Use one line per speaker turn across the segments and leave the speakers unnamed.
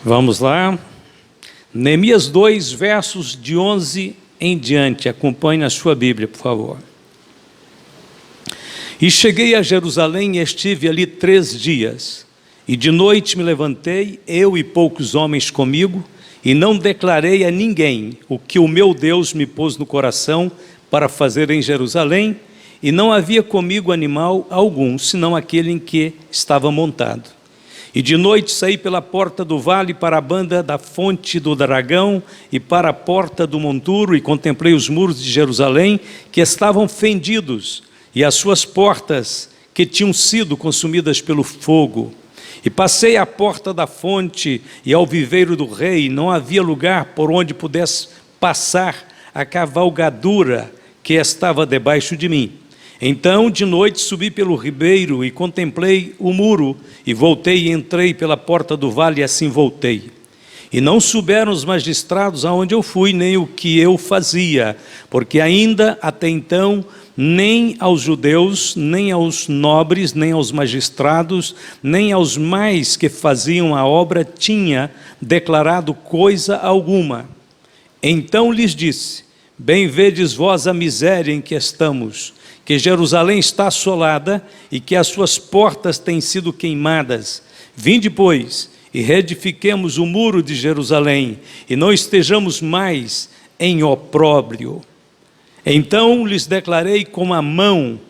Vamos lá. Neemias 2, versos de 11 em diante. Acompanhe na sua Bíblia, por favor. E cheguei a Jerusalém e estive ali 3 dias. E de noite me levantei, eu e poucos homens comigo, e não declarei a ninguém o que o meu Deus me pôs no coração para fazer em Jerusalém, e não havia comigo animal algum, senão aquele em que estava montado. E de noite saí pela porta do vale para a banda da fonte do dragão e para a porta do monturo, e contemplei os muros de Jerusalém, que estavam fendidos, e as suas portas que tinham sido consumidas pelo fogo. E passei à porta da fonte e ao viveiro do rei, não havia lugar por onde pudesse passar a cavalgadura que estava debaixo de mim. Então de noite subi pelo ribeiro e contemplei o muro, e voltei e entrei pela porta do vale, e assim voltei. E não souberam os magistrados aonde eu fui, nem o que eu fazia, porque ainda até então nem aos judeus, nem aos nobres, nem aos magistrados, nem aos mais que faziam a obra tinha declarado coisa alguma. Então lhes disse: bem vedes vós a miséria em que estamos, que Jerusalém está assolada e que as suas portas têm sido queimadas. Vinde, pois, e reedifiquemos o muro de Jerusalém, e não estejamos mais em opróbrio. Então lhes declarei como a mão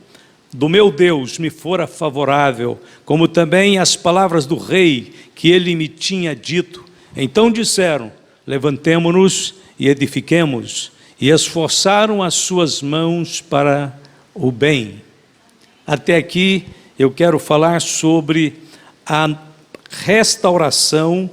do meu Deus me fora favorável, como também as palavras do rei que ele me tinha dito. Então disseram: levantemo-nos e edifiquemos, e esforçaram as suas mãos para o bem. Até aqui eu quero falar sobre a restauração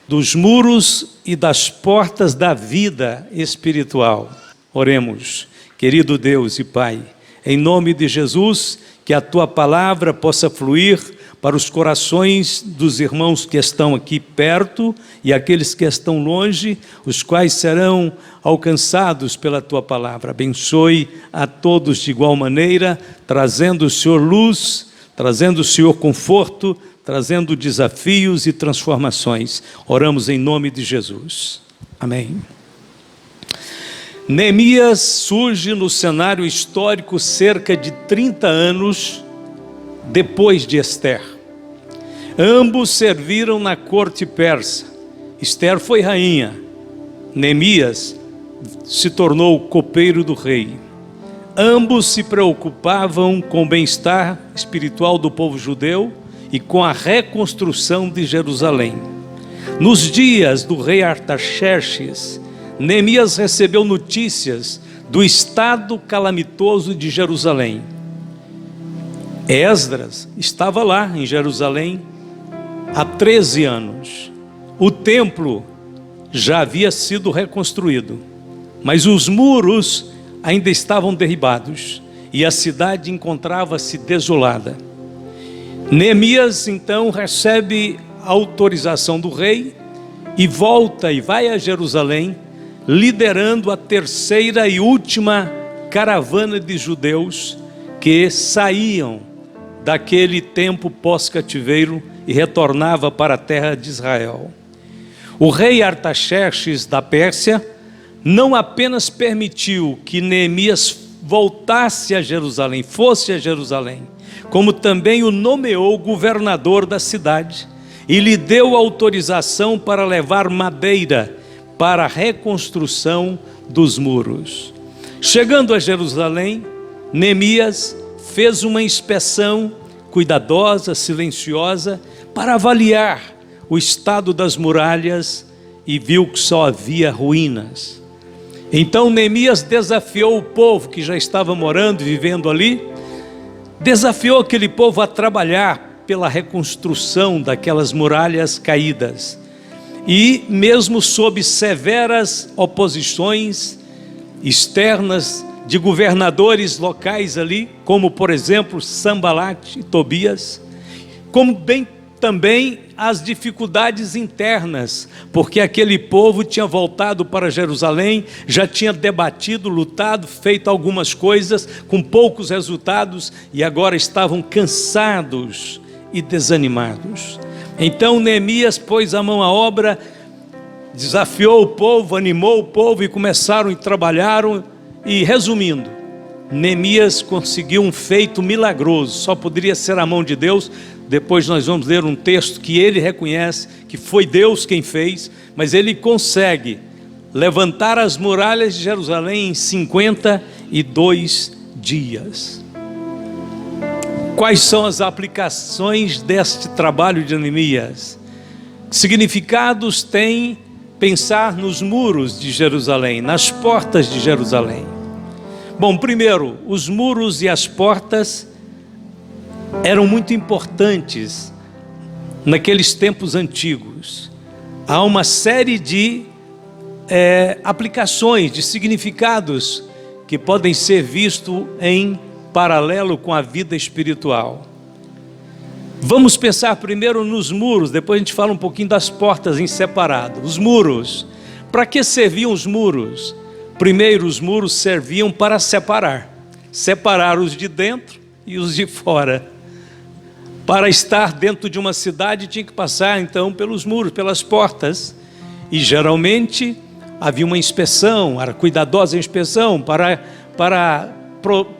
dos muros e das portas da vida espiritual. Oremos. Querido Deus e Pai, em nome de Jesus, que a Tua palavra possa fluir para os corações dos irmãos que estão aqui perto e aqueles que estão longe, os quais serão alcançados pela Tua palavra. Abençoe a todos de igual maneira, trazendo o Senhor luz, trazendo o Senhor conforto, trazendo desafios e transformações. Oramos em nome de Jesus. Amém. Neemias surge no cenário histórico cerca de 30 anos depois de Ester. Ambos serviram na corte persa. Ester foi rainha. Neemias se tornou copeiro do rei. Ambos se preocupavam com o bem-estar espiritual do povo judeu e com a reconstrução de Jerusalém. Nos dias do rei Artaxerxes, Neemias recebeu notícias do estado calamitoso de Jerusalém. Esdras estava lá em Jerusalém há 13 anos. O templo já havia sido reconstruído, mas os muros ainda estavam derribados e a cidade encontrava-se desolada. Neemias então recebe a autorização do rei e volta e vai a Jerusalém, liderando a terceira e última caravana de judeus que saíam daquele tempo pós-cativeiro e retornava para a terra de Israel. O rei Artaxerxes da Pérsia não apenas permitiu que Neemias voltasse a Jerusalém, fosse a Jerusalém, como também o nomeou governador da cidade e lhe deu autorização para levar madeira para a reconstrução dos muros. Chegando a Jerusalém, Neemias fez uma inspeção cuidadosa, silenciosa, para avaliar o estado das muralhas e viu que só havia ruínas. Então Neemias desafiou o povo que já estava morando e vivendo ali, desafiou aquele povo a trabalhar pela reconstrução daquelas muralhas caídas. E mesmo sob severas oposições externas de governadores locais ali, como por exemplo Sanbalat e Tobias, como bem também as dificuldades internas, porque aquele povo tinha voltado para Jerusalém, já tinha debatido, lutado, feito algumas coisas com poucos resultados e agora estavam cansados e desanimados. Então Neemias pôs a mão à obra, desafiou o povo, animou o povo e começaram e trabalharam. E resumindo, Neemias conseguiu um feito milagroso, só poderia ser a mão de Deus. Depois nós vamos ler um texto que ele reconhece que foi Deus quem fez, mas ele consegue levantar as muralhas de Jerusalém em 52 dias. Quais são as aplicações deste trabalho de Neemias? Que significados tem pensar nos muros de Jerusalém, nas portas de Jerusalém? Bom, primeiro, os muros e as portas eram muito importantes naqueles tempos antigos. Há uma série de aplicações, de significados que podem ser vistos em paralelo com a vida espiritual. Vamos pensar primeiro nos muros, depois a gente fala um pouquinho das portas em separado. Os muros, para que serviam os muros? Primeiro, os muros serviam para separar os de dentro e os de fora. Para estar dentro de uma cidade tinha que passar então pelos muros, pelas portas, e geralmente havia uma inspeção, era cuidadosa a inspeção para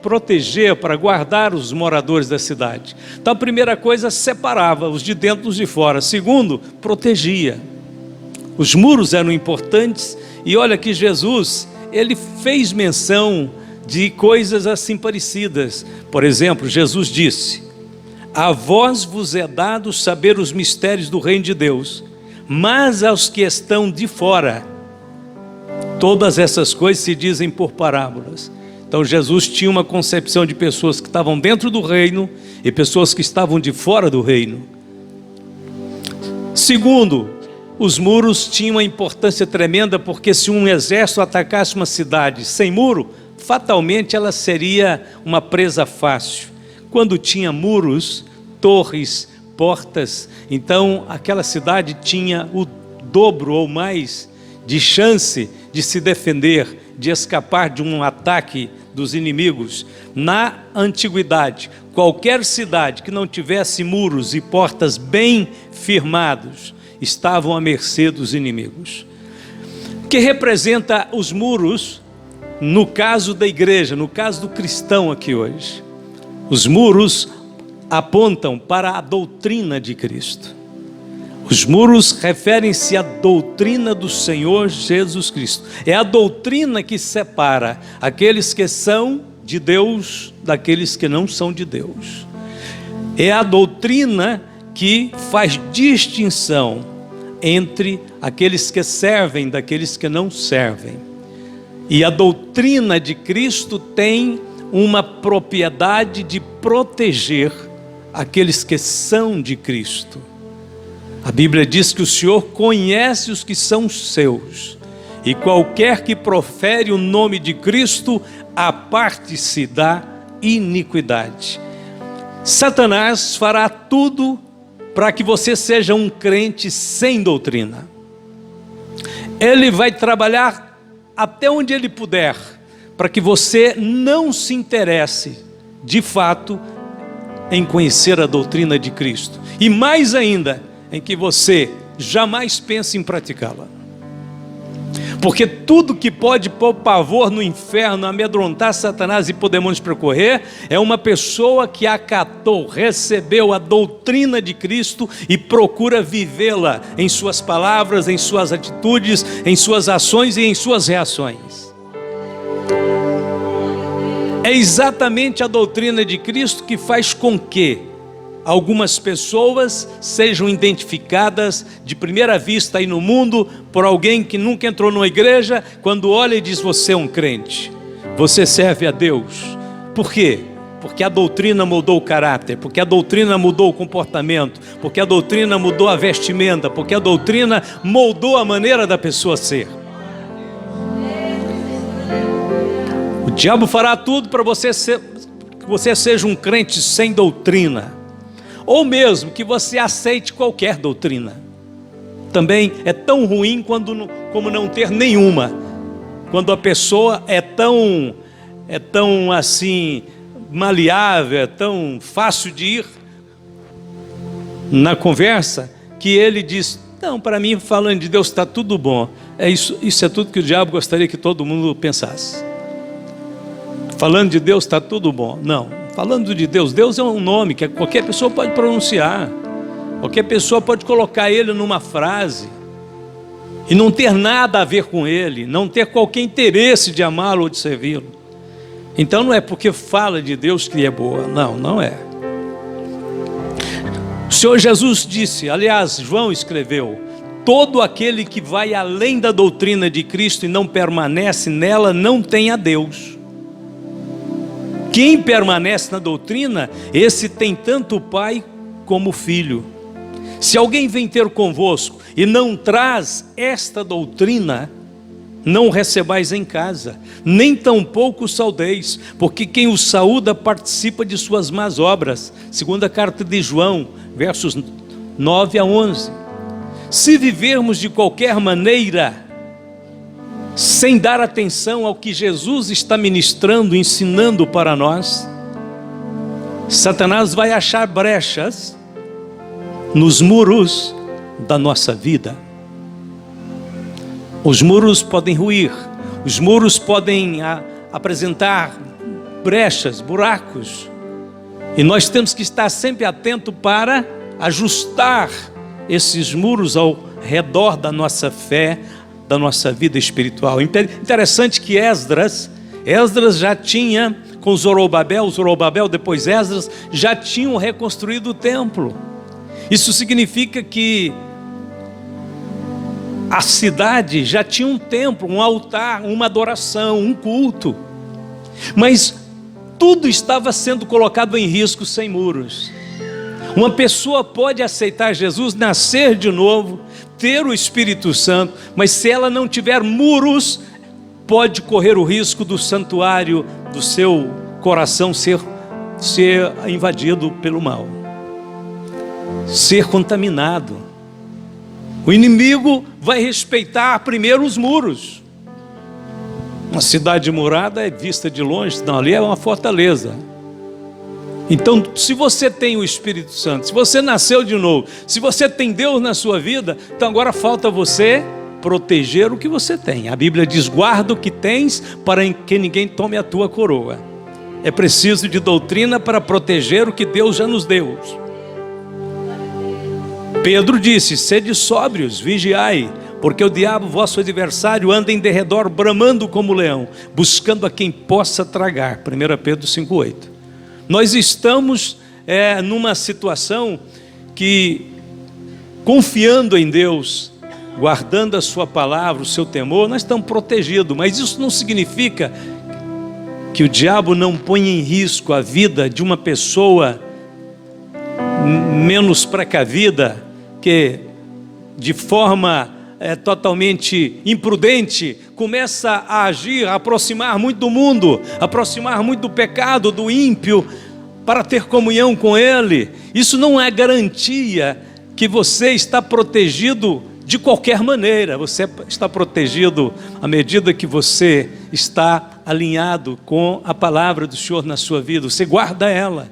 proteger, para guardar os moradores da cidade. Então a primeira coisa, separava os de dentro dos de fora. Segundo, protegia. Os muros eram importantes, e olha que Jesus, ele fez menção de coisas assim parecidas. Por exemplo, Jesus disse: a vós vos é dado saber os mistérios do reino de Deus, mas aos que estão de fora, todas essas coisas se dizem por parábolas. Então Jesus tinha uma concepção de pessoas que estavam dentro do reino e pessoas que estavam de fora do reino. Segundo, os muros tinham uma importância tremenda, porque se um exército atacasse uma cidade sem muro, fatalmente ela seria uma presa fácil. Quando tinha muros, torres, portas, então aquela cidade tinha o dobro ou mais de chance de se defender, de escapar de um ataque dos inimigos. Na antiguidade, qualquer cidade que não tivesse muros e portas bem firmados, estavam à mercê dos inimigos. Que representa os muros no caso da igreja, no caso do cristão aqui hoje? Os muros apontam para a doutrina de Cristo. Os muros referem-se à doutrina do Senhor Jesus Cristo. É a doutrina que separa aqueles que são de Deus daqueles que não são de Deus. É a doutrina que faz distinção entre aqueles que servem daqueles que não servem. E a doutrina de Cristo tem uma propriedade de proteger aqueles que são de Cristo. A Bíblia diz que o Senhor conhece os que são seus, e qualquer que profere o nome de Cristo, aparte-se da iniquidade. Satanás fará tudo para que você seja um crente sem doutrina. Ele vai trabalhar até onde ele puder, para que você não se interesse, de fato, em conhecer a doutrina de Cristo. E mais ainda, em que você jamais pense em praticá-la. Porque tudo que pode pôr pavor no inferno, amedrontar Satanás e pôr demônios para correr, é uma pessoa que acatou, recebeu a doutrina de Cristo e procura vivê-la em suas palavras, em suas atitudes, em suas ações e em suas reações. É exatamente a doutrina de Cristo que faz com que algumas pessoas sejam identificadas de primeira vista aí no mundo por alguém que nunca entrou numa igreja. Quando olha e diz: você é um crente, você serve a Deus. Por quê? Porque a doutrina mudou o caráter, porque a doutrina mudou o comportamento, porque a doutrina mudou a vestimenta, porque a doutrina moldou a maneira da pessoa ser. O diabo fará tudo para que você seja um crente sem doutrina, ou mesmo que você aceite qualquer doutrina. Também é tão ruim como não ter nenhuma. Quando a pessoa é tão assim maleável, é tão fácil de ir na conversa, que ele diz: não, para mim, falando de Deus, está tudo bom. Isso é tudo que o diabo gostaria que todo mundo pensasse. Falando de Deus, está tudo bom. Não, falando de Deus, Deus é um nome que qualquer pessoa pode pronunciar. Qualquer pessoa pode colocar ele numa frase e não ter nada a ver com ele, não ter qualquer interesse de amá-lo ou de servi-lo. Então não é porque fala de Deus que é boa. Não, não é. O Senhor Jesus disse, aliás, João escreveu: todo aquele que vai além da doutrina de Cristo e não permanece nela, não tem a Deus. Quem permanece na doutrina, esse tem tanto o Pai como o Filho. Se alguém vem ter convosco e não traz esta doutrina, não o recebais em casa, nem tampouco o saudeis, porque quem o saúda participa de suas más obras. Segunda carta de João, versos 9 a 11. Se vivermos de qualquer maneira, sem dar atenção ao que Jesus está ministrando, ensinando para nós, Satanás vai achar brechas nos muros da nossa vida. Os muros podem ruir, os muros podem apresentar brechas, buracos, e nós temos que estar sempre atento para ajustar esses muros ao redor da nossa fé, da nossa vida espiritual. Interessante que Esdras já tinha, com Zorobabel, depois Esdras, já tinham reconstruído o templo. Isso significa que a cidade já tinha um templo, um altar, uma adoração, um culto. Mas tudo estava sendo colocado em risco sem muros. Uma pessoa pode aceitar Jesus, nascer de novo, ter o Espírito Santo, mas se ela não tiver muros, pode correr o risco do santuário do seu coração ser invadido pelo mal, ser contaminado. O inimigo vai respeitar primeiro os muros. Uma cidade murada é vista de longe, não, ali é uma fortaleza. Então, se você tem o Espírito Santo, se você nasceu de novo, se você tem Deus na sua vida, então agora falta você proteger o que você tem. A Bíblia diz: guarda o que tens para que ninguém tome a tua coroa. É preciso de doutrina para proteger o que Deus já nos deu. Pedro disse: sede sóbrios, vigiai, porque o diabo, vosso adversário, anda em derredor, bramando como leão, buscando a quem possa tragar. 1 Pedro 5,8. Nós estamos numa situação que, confiando em Deus, guardando a sua palavra, o seu temor, nós estamos protegidos. Mas isso não significa que o diabo não põe em risco a vida de uma pessoa menos precavida, que de forma totalmente imprudente começa a agir, a aproximar muito do mundo, aproximar muito do pecado, do ímpio, para ter comunhão com ele. Isso não é garantia que você está protegido de qualquer maneira. Você está protegido à medida que você está alinhado com a palavra do Senhor na sua vida. Você guarda ela,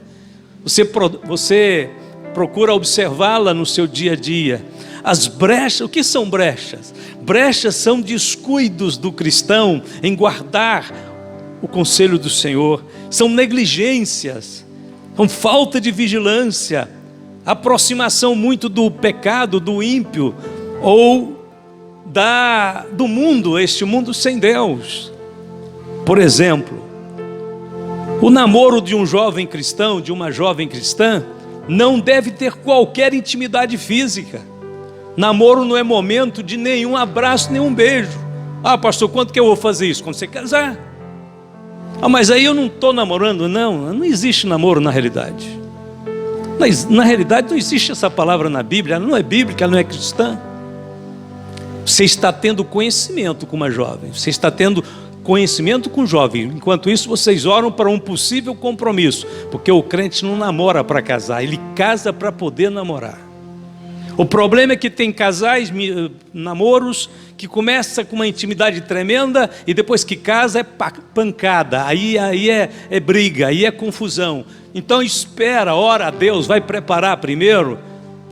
você procura observá-la no seu dia a dia. As brechas, o que são brechas? Brechas são descuidos do cristão em guardar o conselho do Senhor, são negligências, são falta de vigilância, aproximação muito do pecado, do ímpio, ou do mundo, este mundo sem Deus. Por exemplo, o namoro de um jovem cristão, de uma jovem cristã, não deve ter qualquer intimidade física. Namoro não é momento de nenhum abraço, nenhum beijo. Ah, pastor, quando que eu vou fazer isso? Quando você casar. Ah, mas aí eu não estou namorando. Não existe namoro na realidade. Na realidade não existe essa palavra na Bíblia. Ela não é bíblica, ela não é cristã. Você está tendo conhecimento com uma jovem. Você está tendo conhecimento com o jovem. Enquanto isso, vocês oram para um possível compromisso. Porque o crente não namora para casar, ele casa para poder namorar. O problema é que tem casais, namoros, que começa com uma intimidade tremenda e depois que casa é pancada, aí é briga, aí é confusão. Então espera, ora a Deus, vai preparar primeiro,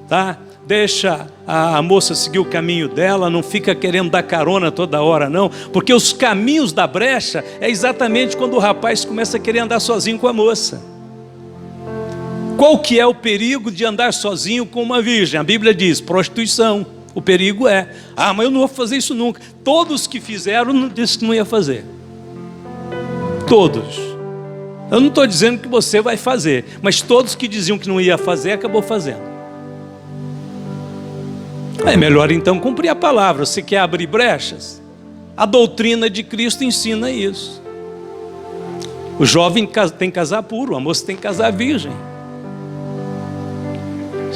tá? deixa a moça seguir o caminho dela, não fica querendo dar carona toda hora não, porque os caminhos da brecha é exatamente quando o rapaz começa a querer andar sozinho com a moça. Qual que é o perigo de andar sozinho com uma virgem? A Bíblia diz, prostituição. O perigo é, mas eu não vou fazer isso nunca. Todos que fizeram disse que não ia fazer. Todos. Eu não estou dizendo que você vai fazer, mas todos que diziam que não ia fazer, acabou fazendo. É melhor então cumprir a palavra. Você quer abrir brechas? A doutrina de Cristo ensina isso. O jovem tem que casar puro, a moça tem que casar virgem.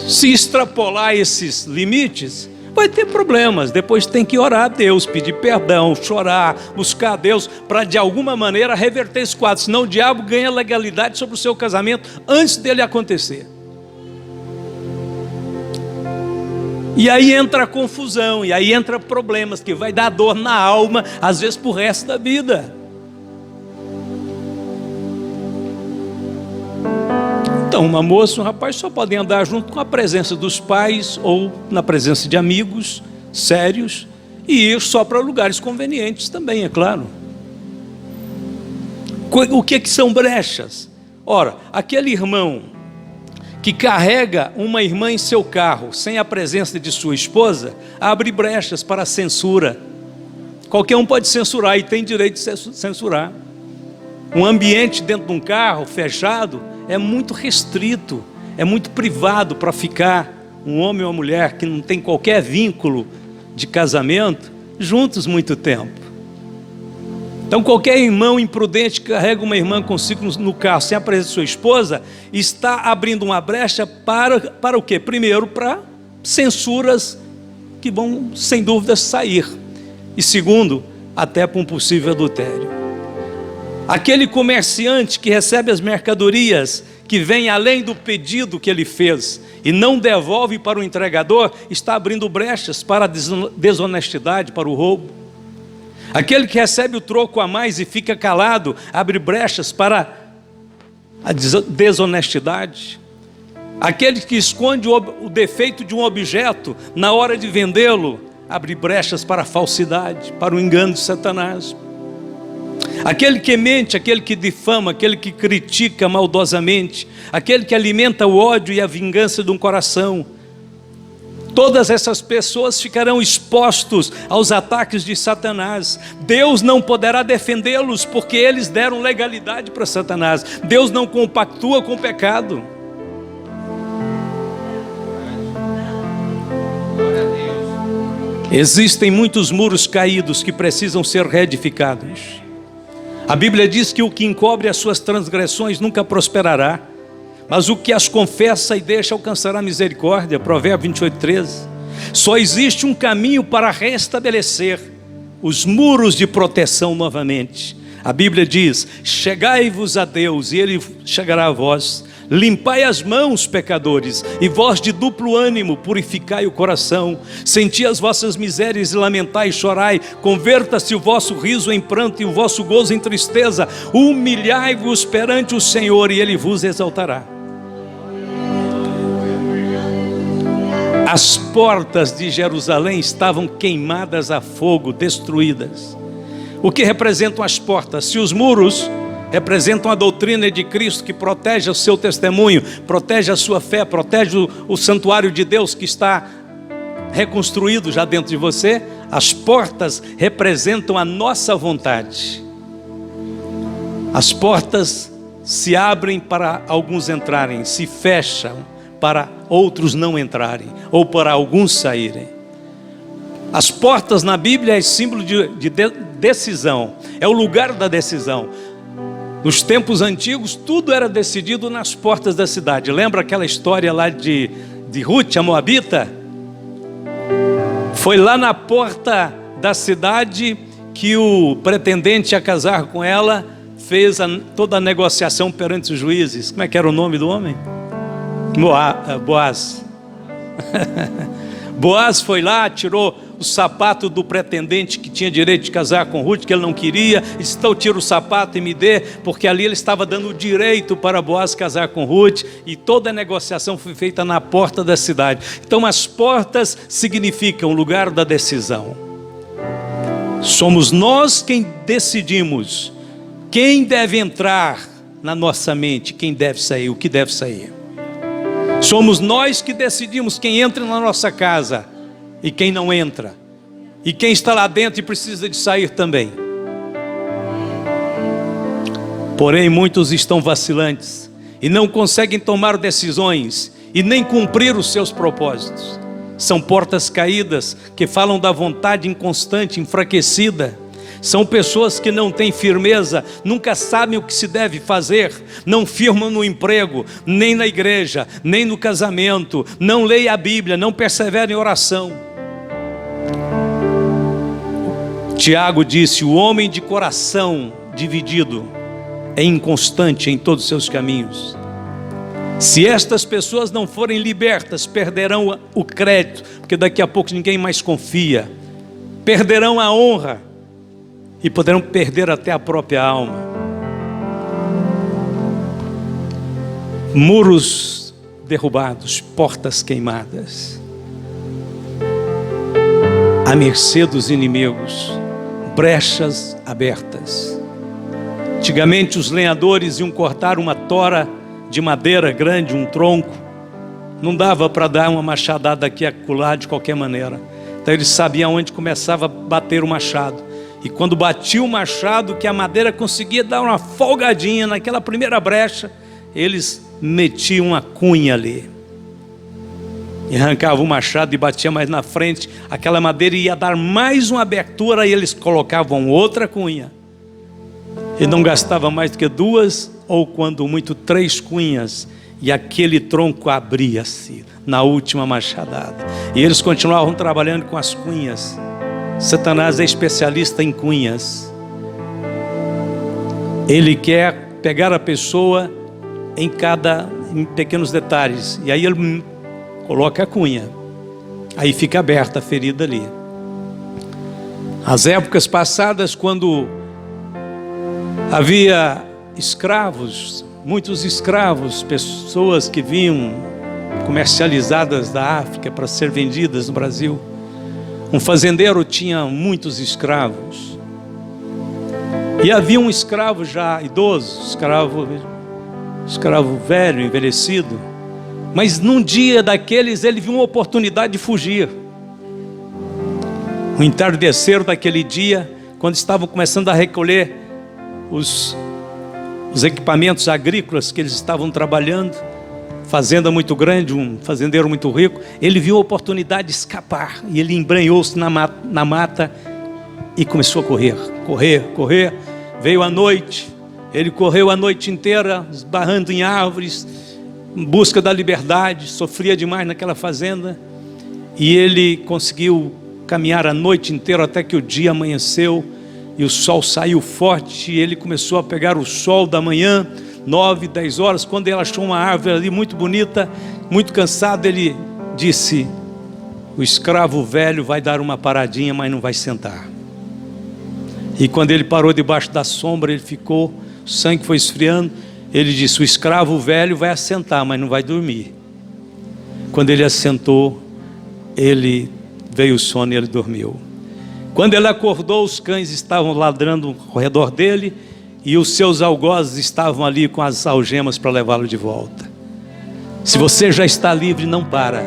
Se extrapolar esses limites, vai ter problemas. Depois tem que orar a Deus, pedir perdão, chorar, buscar a Deus para de alguma maneira reverter esse quadro. Senão o diabo ganha legalidade sobre o seu casamento antes dele acontecer. E aí entra a confusão, e aí entra problemas que vai dar dor na alma, às vezes pro resto da vida. Então uma moça e um rapaz só podem andar junto com a presença dos pais ou na presença de amigos sérios, e ir só para lugares convenientes também, é claro. O que são brechas? Ora, aquele irmão que carrega uma irmã em seu carro sem a presença de sua esposa, abre brechas para a censura. Qualquer um pode censurar e tem direito de censurar. Um ambiente dentro de um carro fechado é muito restrito, é muito privado para ficar um homem ou uma mulher que não tem qualquer vínculo de casamento juntos muito tempo. Então qualquer irmão imprudente que carrega uma irmã consigo no carro sem a presença de sua esposa, está abrindo uma brecha para o quê? Primeiro, para censuras que vão sem dúvida sair, e segundo, até para um possível adultério. Aquele comerciante que recebe as mercadorias que vem além do pedido que ele fez e não devolve para o entregador, está abrindo brechas para a desonestidade, para o roubo. Aquele que recebe o troco a mais e fica calado, abre brechas para a desonestidade. Aquele que esconde o defeito de um objeto na hora de vendê-lo, abre brechas para a falsidade, para o engano de Satanás. Aquele que mente, aquele que difama, aquele que critica maldosamente, aquele que alimenta o ódio e a vingança de um coração, todas essas pessoas ficarão expostos aos ataques de Satanás. Deus não poderá defendê-los, porque eles deram legalidade para Satanás. Deus não compactua com o pecado. Existem muitos muros caídos que precisam ser reedificados. A Bíblia diz que o que encobre as suas transgressões nunca prosperará, mas o que as confessa e deixa alcançará misericórdia. Provérbio 28:13. Só existe um caminho para restabelecer os muros de proteção novamente. A Bíblia diz: chegai-vos a Deus e Ele chegará a vós. Limpai as mãos, pecadores, e vós de duplo ânimo, purificai o coração. Senti as vossas misérias e lamentai e chorai. Converta-se o vosso riso em pranto e o vosso gozo em tristeza. Humilhai-vos perante o Senhor e Ele vos exaltará. As portas de Jerusalém estavam queimadas a fogo, destruídas. O que representam as portas? Se os muros representam a doutrina de Cristo, que protege o seu testemunho, protege a sua fé, protege o santuário de Deus que está reconstruído já dentro de você, as portas representam a nossa vontade. As portas se abrem para alguns entrarem, se fecham para outros não entrarem, ou para alguns saírem. As portas na Bíblia é símbolo de decisão, é o lugar da decisão. Nos tempos antigos, tudo era decidido nas portas da cidade. Lembra aquela história lá de Ruth, a Moabita? Foi lá na porta da cidade que o pretendente a casar com ela fez toda a negociação perante os juízes. Como é que era o nome do homem? Boaz. Boaz foi lá, tirou o sapato do pretendente que tinha direito de casar com Ruth, que ele não queria. Ele disse: então tira o sapato e me dê, porque ali ele estava dando o direito para Boaz casar com Ruth, e toda a negociação foi feita na porta da cidade. Então as portas significam o lugar da decisão. Somos nós quem decidimos quem deve entrar na nossa mente, quem deve sair, o que deve sair. Somos nós que decidimos quem entra na nossa casa e quem não entra, e quem está lá dentro e precisa de sair também. Porém, muitos estão vacilantes e não conseguem tomar decisões e nem cumprir os seus propósitos. São portas caídas que falam da vontade inconstante, enfraquecida. São pessoas que não têm firmeza, nunca sabem o que se deve fazer, não firmam no emprego, nem na igreja, nem no casamento, não leem a Bíblia, não perseveram em oração. Tiago disse: o homem de coração dividido é inconstante em todos os seus caminhos. Se estas pessoas não forem libertas, perderão o crédito, porque daqui a pouco ninguém mais confia, perderão a honra e poderão perder até a própria alma. Muros derrubados, portas queimadas, à mercê dos inimigos, brechas abertas. Antigamente os lenhadores iam cortar uma tora de madeira grande, um tronco, não dava para dar uma machadada aqui e acolá de qualquer maneira. Então eles sabiam onde começava a bater o machado. E quando batia o machado, que a madeira conseguia dar uma folgadinha naquela primeira brecha, eles metiam uma cunha ali. E arrancavam o machado e batia mais na frente. Aquela madeira ia dar mais uma abertura e eles colocavam outra cunha. E não gastava mais do que 2 ou quando muito 3 cunhas. E aquele tronco abria-se na última machadada. E eles continuavam trabalhando com as cunhas. Satanás é especialista em cunhas. Ele quer pegar a pessoa em pequenos detalhes. E aí ele coloca a cunha. Aí fica aberta a ferida ali. As épocas passadas, quando havia escravos, muitos escravos, pessoas que vinham comercializadas da África para ser vendidas no Brasil. Um fazendeiro tinha muitos escravos. E havia um escravo já idoso, escravo velho, envelhecido. Mas num dia daqueles ele viu uma oportunidade de fugir. No entardecer daquele dia, quando estavam começando a recolher os equipamentos agrícolas que eles estavam trabalhando, fazenda muito grande, um fazendeiro muito rico, ele viu a oportunidade de escapar, e ele embranhou-se na mata e começou a correr. Veio a noite, ele correu a noite inteira, esbarrando em árvores, em busca da liberdade, sofria demais naquela fazenda, e ele conseguiu caminhar a noite inteira até que o dia amanheceu, e o sol saiu forte, e ele começou a pegar o sol da manhã, 9, 10 horas, quando ele achou uma árvore ali muito bonita, muito cansado, ele disse: o escravo velho vai dar uma paradinha, mas não vai sentar. E quando ele parou debaixo da sombra, ele ficou, o sangue foi esfriando, ele disse: o escravo velho vai assentar, mas não vai dormir. Quando ele assentou, veio o sono e ele dormiu. Quando ele acordou, os cães estavam ladrando ao redor dele, e os seus algozes estavam ali com as algemas para levá-lo de volta. Se você já está livre, não para.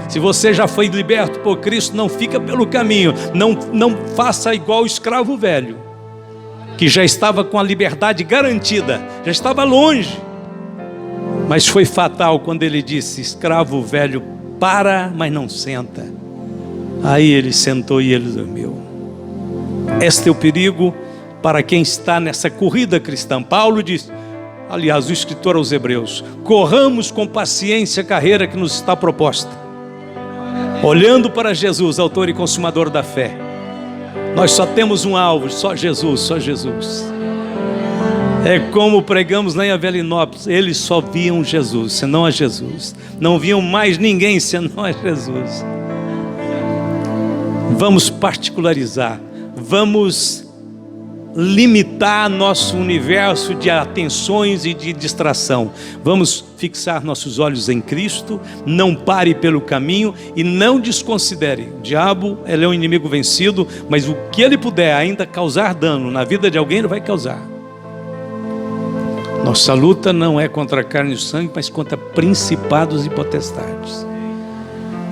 Se você já foi liberto por Cristo, não fica pelo caminho. Não faça igual o escravo velho, que já estava com a liberdade garantida, já estava longe. Mas foi fatal quando ele disse: escravo velho, para, mas não senta. Aí ele sentou e ele dormiu. Este é o perigo para quem está nessa corrida cristã. Paulo diz, aliás, o escritor aos Hebreus: corramos com paciência a carreira que nos está proposta, olhando para Jesus, autor e consumador da fé. Nós só temos um alvo, só Jesus, só Jesus. É como pregamos lá em Avelinópolis: eles só viam Jesus, senão a Jesus. Não viam mais ninguém senão a Jesus. vamos particularizar, vamos limitar nosso universo de atenções e de distração. Vamos fixar nossos olhos em Cristo, não pare pelo caminho e não desconsidere. O diabo, ele é um inimigo vencido, mas o que ele puder ainda causar dano na vida de alguém, ele vai causar. Nossa luta não é contra a carne e o sangue, mas contra principados e potestades.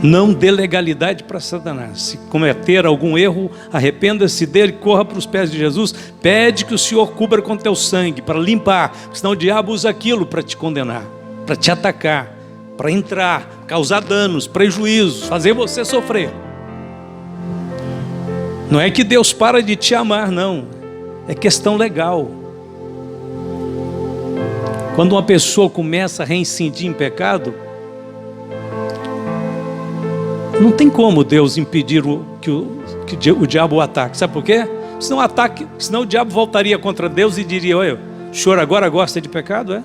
Não dê legalidade para Satanás. Se cometer algum erro, arrependa-se dele, corra para os pés de Jesus, pede que o Senhor cubra com teu sangue, para limpar, senão o diabo usa aquilo para te condenar, para te atacar, para entrar, causar danos, prejuízos, fazer você sofrer. Não é que Deus para de te amar, não, é questão legal. Quando uma pessoa começa a reincidir em pecado, não tem como Deus impedir que o diabo o ataque. Sabe por quê? Senão o diabo voltaria contra Deus e diria: olha, o senhor agora gosta de pecado, é?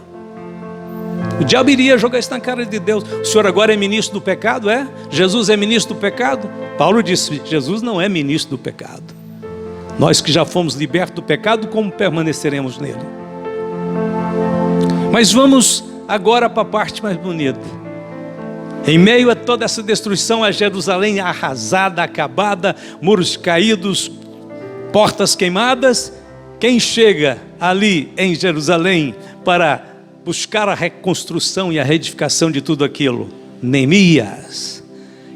O diabo iria jogar isso na cara de Deus. O senhor agora é ministro do pecado, é? Jesus é ministro do pecado? Paulo disse: Jesus não é ministro do pecado. Nós que já fomos libertos do pecado, como permaneceremos nele? Mas vamos agora para a parte mais bonita. Em meio a toda essa destruição, a Jerusalém arrasada, acabada, muros caídos, portas queimadas, quem chega ali em Jerusalém para buscar a reconstrução e a reedificação de tudo aquilo? Neemias.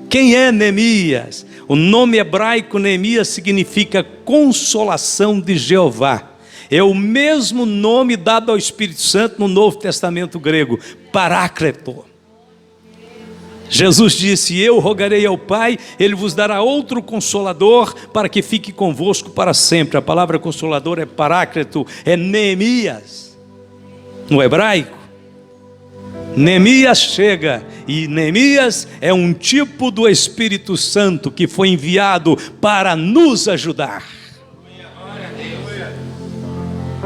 Quem é Neemias? O nome hebraico Neemias significa consolação de Jeová. É o mesmo nome dado ao Espírito Santo no Novo Testamento grego, Paráclito. Jesus disse: eu rogarei ao Pai, Ele vos dará outro Consolador, para que fique convosco para sempre. A palavra Consolador é Paráclito, é Neemias, no hebraico. Neemias chega, e Neemias é um tipo do Espírito Santo, que foi enviado para nos ajudar.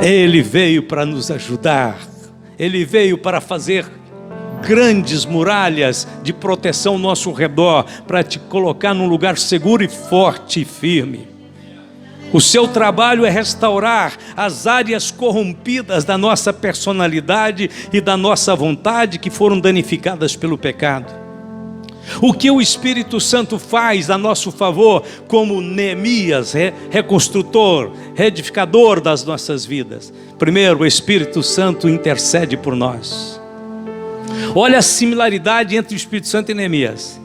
Ele veio para nos ajudar, Ele veio para fazer grandes muralhas de proteção ao nosso redor, para te colocar num lugar seguro e forte e firme. O seu trabalho é restaurar as áreas corrompidas da nossa personalidade e da nossa vontade, que foram danificadas pelo pecado. O que o Espírito Santo faz a nosso favor, como Neemias, reconstrutor, reedificador das nossas vidas? Primeiro, o Espírito Santo intercede por nós. Olha a similaridade entre o Espírito Santo e Neemias.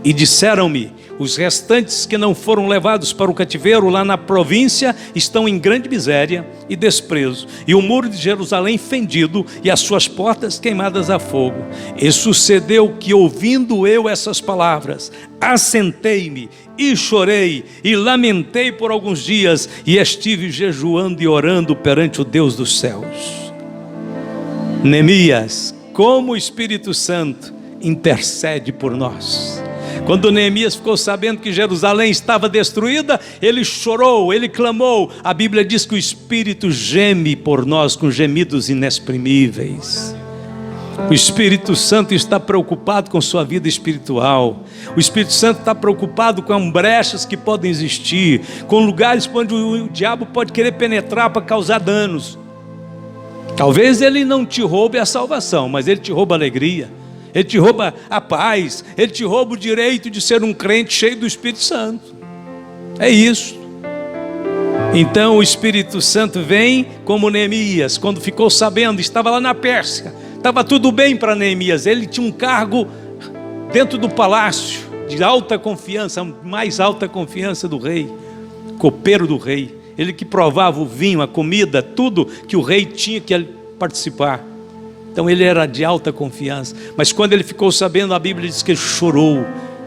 E disseram-me: os restantes que não foram levados para o cativeiro lá na província estão em grande miséria e desprezo, e o muro de Jerusalém fendido e as suas portas queimadas a fogo. E sucedeu que, ouvindo eu essas palavras, assentei-me e chorei e lamentei por alguns dias, e estive jejuando e orando perante o Deus dos céus. Neemias, como o Espírito Santo intercede por nós. Quando Neemias ficou sabendo que Jerusalém estava destruída, ele chorou, ele clamou. A Bíblia diz que o Espírito geme por nós com gemidos inexprimíveis. O Espírito Santo está preocupado com sua vida espiritual. O Espírito Santo está preocupado com brechas que podem existir, com lugares onde o diabo pode querer penetrar para causar danos. Talvez ele não te roube a salvação, mas ele te rouba a alegria, ele te rouba a paz, ele te rouba o direito de ser um crente cheio do Espírito Santo. É isso. Então o Espírito Santo vem como Neemias, quando ficou sabendo, estava lá na Pérsia, estava tudo bem para Neemias, ele tinha um cargo dentro do palácio, de alta confiança, mais alta confiança do rei, copeiro do rei. Ele que provava o vinho, a comida, tudo que o rei tinha que participar. Então ele era de alta confiança. Mas quando ele ficou sabendo, a Bíblia diz que ele chorou,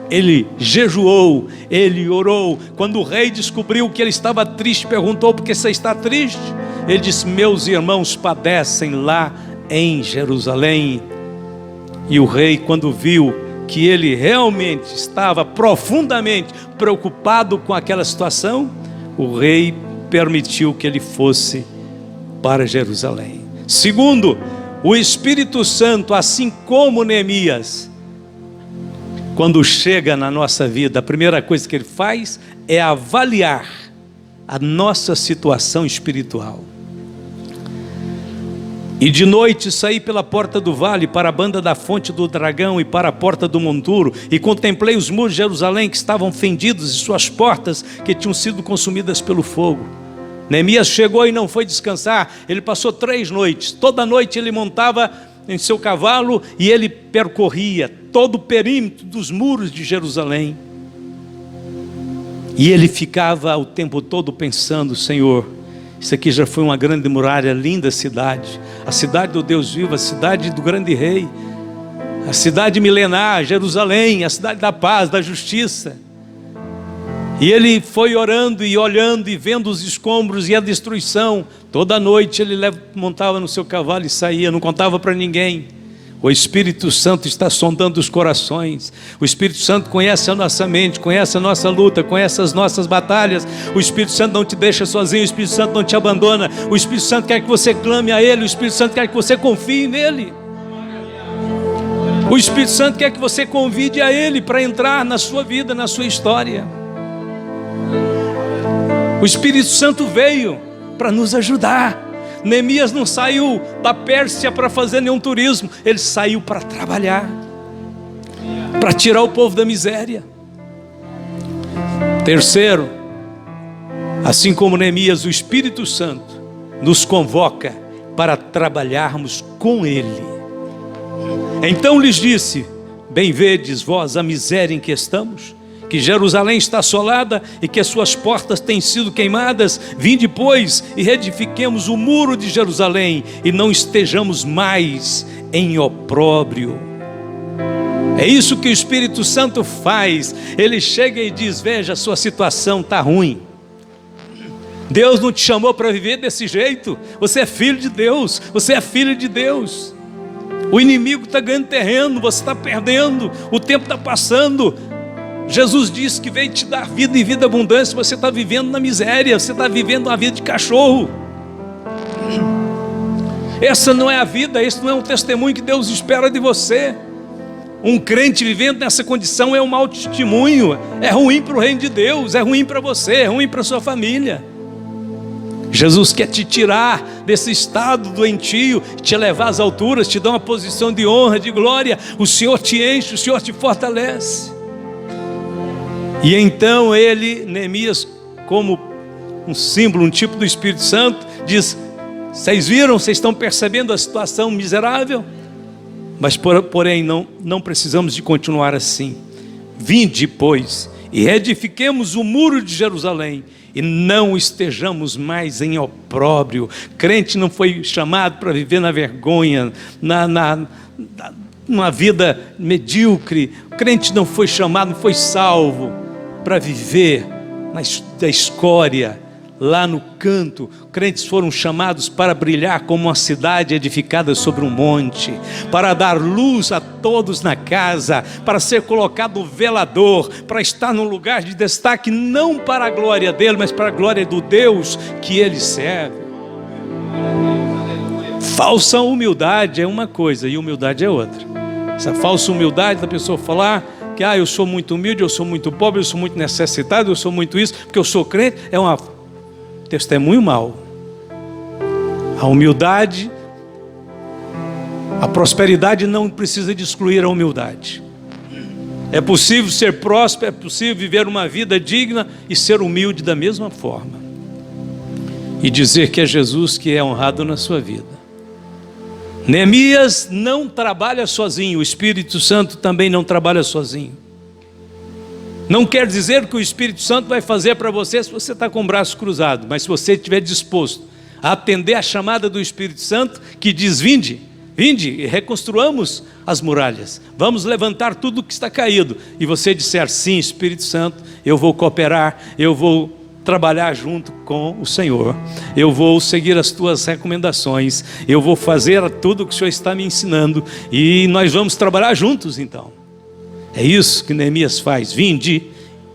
ele jejuou, ele orou. Quando o rei descobriu que ele estava triste, perguntou: por que você está triste? Ele disse: meus irmãos padecem lá em Jerusalém. E o rei, quando viu que ele realmente estava profundamente preocupado com aquela situação, o rei permitiu que ele fosse para Jerusalém. Segundo, o Espírito Santo, assim como Neemias, quando chega na nossa vida, a primeira coisa que ele faz é avaliar a nossa situação espiritual. E de noite saí pela porta do vale para a banda da fonte do dragão e para a porta do monturo, e contemplei os muros de Jerusalém que estavam fendidos e suas portas que tinham sido consumidas pelo fogo. Neemias chegou e não foi descansar. Ele passou 3 noites. Toda noite ele montava em seu cavalo e ele percorria todo o perímetro dos muros de Jerusalém. E ele ficava o tempo todo pensando: Senhor, isso aqui já foi uma grande muralha, linda cidade, a cidade do Deus vivo, a cidade do grande rei, a cidade milenar, Jerusalém, a cidade da paz, da justiça. E ele foi orando e olhando e vendo os escombros e a destruição. Toda noite ele montava no seu cavalo e saía, não contava para ninguém. O Espírito Santo está sondando os corações. O Espírito Santo conhece a nossa mente, conhece a nossa luta, conhece as nossas batalhas. O Espírito Santo não te deixa sozinho, o Espírito Santo não te abandona. O Espírito Santo quer que você clame a Ele, o Espírito Santo quer que você confie nele. O Espírito Santo quer que você convide a Ele para entrar na sua vida, na sua história. O Espírito Santo veio para nos ajudar. Neemias não saiu da Pérsia para fazer nenhum turismo. Ele saiu para trabalhar, para tirar o povo da miséria. Terceiro, assim como Neemias, o Espírito Santo nos convoca para trabalharmos com Ele. Então lhes disse: bem vedes vós a miséria em que estamos, que Jerusalém está assolada e que as suas portas têm sido queimadas. Vinde, pois, e reedifiquemos o muro de Jerusalém, e não estejamos mais em opróbrio. É isso que o Espírito Santo faz. Ele chega e diz: veja, a sua situação está ruim. Deus não te chamou para viver desse jeito. Você é filho de Deus, você é filho de Deus. O inimigo está ganhando terreno, você está perdendo, o tempo está passando. Jesus disse que veio te dar vida e vida abundante. Você está vivendo na miséria, você está vivendo uma vida de cachorro. Essa não é a vida, esse não é um testemunho que Deus espera de você. Um crente vivendo nessa condição é um mau testemunho, é ruim para o reino de Deus, é ruim para você, é ruim para a sua família. Jesus quer te tirar desse estado doentio, te levar às alturas, te dar uma posição de honra, de glória. O Senhor te enche, o Senhor te fortalece. E então ele, Neemias, como um símbolo, um tipo do Espírito Santo, diz: vocês viram, vocês estão percebendo a situação miserável? Mas porém não precisamos de continuar assim. Vinde, pois, e reedifiquemos o muro de Jerusalém, e não estejamos mais em opróbrio. Crente não foi chamado para viver na vergonha, numa vida medíocre. Crente não foi chamado, não foi salvo para viver da escória, lá no canto. Crentes foram chamados para brilhar como uma cidade edificada sobre um monte, para dar luz a todos na casa, para ser colocado velador, para estar num lugar de destaque, não para a glória dele, mas para a glória do Deus que ele serve. Falsa humildade é uma coisa e humildade é outra. Essa falsa humildade da pessoa falar que eu sou muito humilde, eu sou muito pobre, eu sou muito necessitado, eu sou muito isso, porque eu sou crente, é um testemunho mau. A humildade, a prosperidade não precisa de excluir a humildade. É possível ser próspero, é possível viver uma vida digna e ser humilde da mesma forma. E dizer que é Jesus que é honrado na sua vida. Neemias não trabalha sozinho, o Espírito Santo também não trabalha sozinho. Não quer dizer que o Espírito Santo vai fazer para você se você está com o braço cruzado, mas se você estiver disposto a atender a chamada do Espírito Santo, que diz: vinde e reconstruamos as muralhas, vamos levantar tudo que está caído, e você disser: sim, Espírito Santo, eu vou cooperar, eu vou trabalhar junto com o Senhor, eu vou seguir as tuas recomendações, eu vou fazer tudo o que o Senhor está me ensinando, e nós vamos trabalhar juntos. Então é isso que Neemias faz: vinde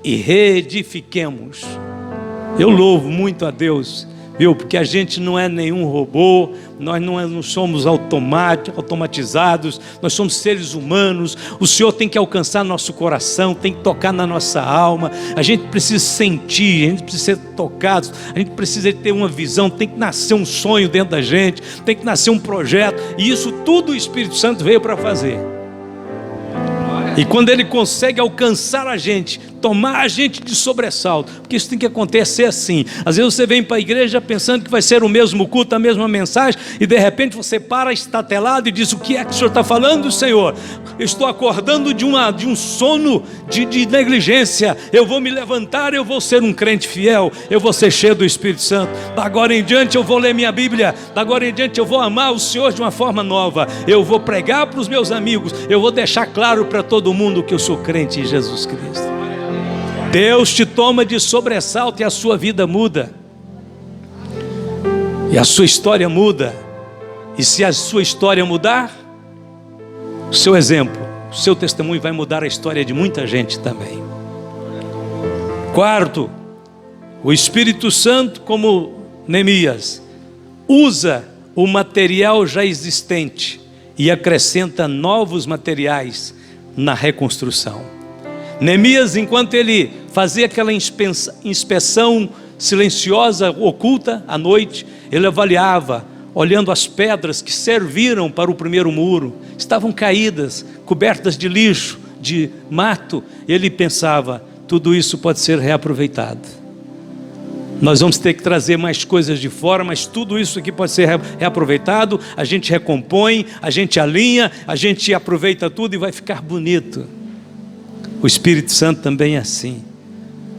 e reedifiquemos. Eu louvo muito a Deus viu? Porque a gente não é nenhum robô, nós não somos automatizados, nós somos seres humanos. O Senhor tem que alcançar nosso coração, tem que tocar na nossa alma. A gente precisa sentir, a gente precisa ser tocado, a gente precisa ter uma visão, tem que nascer um sonho dentro da gente, tem que nascer um projeto, e isso tudo o Espírito Santo veio para fazer. E quando Ele consegue alcançar a gente, tomar a gente de sobressalto, porque isso tem que acontecer assim. Às vezes você vem para a igreja pensando que vai ser o mesmo culto, a mesma mensagem, e de repente você para estatelado e diz: o que é que o Senhor está falando, Senhor? Eu estou acordando de um sono de negligência. Eu vou me levantar, eu vou ser um crente fiel, eu vou ser cheio do Espírito Santo. Da agora em diante eu vou ler minha Bíblia, da agora em diante eu vou amar o Senhor de uma forma nova, eu vou pregar para os meus amigos, eu vou deixar claro para todo mundo que eu sou crente em Jesus Cristo. Deus te toma de sobressalto e a sua vida muda, e a sua história muda. E se a sua história mudar, o seu exemplo, o seu testemunho vai mudar a história de muita gente também. Quarto, o Espírito Santo, como Neemias, usa o material já existente e acrescenta novos materiais na reconstrução. Neemias, enquanto ele fazia aquela inspeção silenciosa, oculta, à noite, ele avaliava, olhando as pedras que serviram para o primeiro muro, estavam caídas, cobertas de lixo, de mato. Ele pensava: tudo isso pode ser reaproveitado. Nós vamos ter que trazer mais coisas de fora, mas tudo isso aqui pode ser reaproveitado. A gente recompõe, a gente alinha, a gente aproveita tudo e vai ficar bonito. O Espírito Santo também é assim.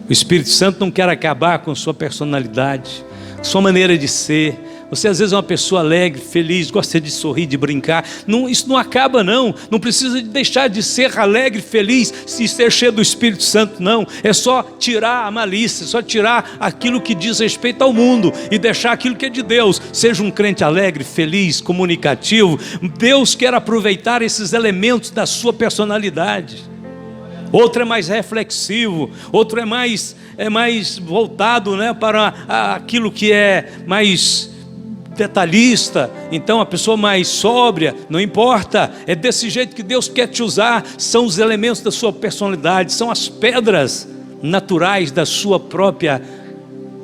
O Espírito Santo não quer acabar com sua personalidade, sua maneira de ser. Você às vezes é uma pessoa alegre, feliz, gosta de sorrir, de brincar. Não, isso não acaba não. Não precisa deixar de ser alegre, feliz, se ser cheio do Espírito Santo, não. É só tirar a malícia, só tirar aquilo que diz respeito ao mundo e deixar aquilo que é de Deus. Seja um crente alegre, feliz, comunicativo. Deus quer aproveitar esses elementos da sua personalidade. Outro é mais reflexivo, outro é mais voltado, né, para aquilo que é mais detalhista. Então a pessoa mais sóbria, não importa, é desse jeito que Deus quer te usar. São os elementos da sua personalidade, são as pedras naturais da sua própria